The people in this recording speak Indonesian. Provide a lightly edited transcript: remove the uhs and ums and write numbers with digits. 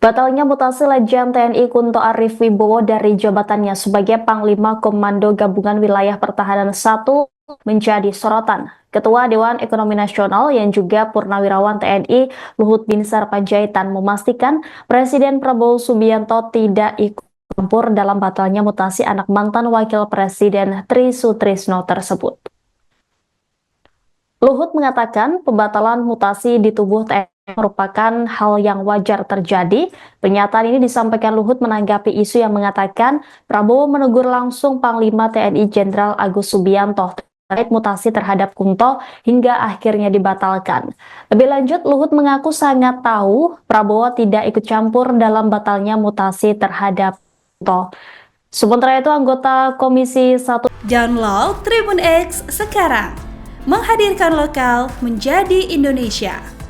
Batalnya mutasi Letjen TNI Kunto Arif Wibowo dari jabatannya sebagai Panglima Komando Gabungan Wilayah Pertahanan 1 menjadi sorotan. Ketua Dewan Ekonomi Nasional yang juga Purnawirawan TNI Luhut Binsar Panjaitan memastikan Presiden Prabowo Subianto tidak ikut campur dalam batalnya mutasi anak mantan Wakil Presiden Tri Sutrisno tersebut. Luhut mengatakan pembatalan mutasi di tubuh TNI merupakan hal yang wajar terjadi. Pernyataan ini disampaikan Luhut menanggapi isu yang mengatakan Prabowo menegur langsung Panglima TNI Jenderal Agus Subianto terkait mutasi terhadap Kunto hingga akhirnya dibatalkan. Lebih lanjut, Luhut mengaku sangat tahu Prabowo tidak ikut campur dalam batalnya mutasi terhadap Kunto. Sementara itu, anggota Komisi 1 Download Tribun X sekarang, menghadirkan lokal menjadi Indonesia.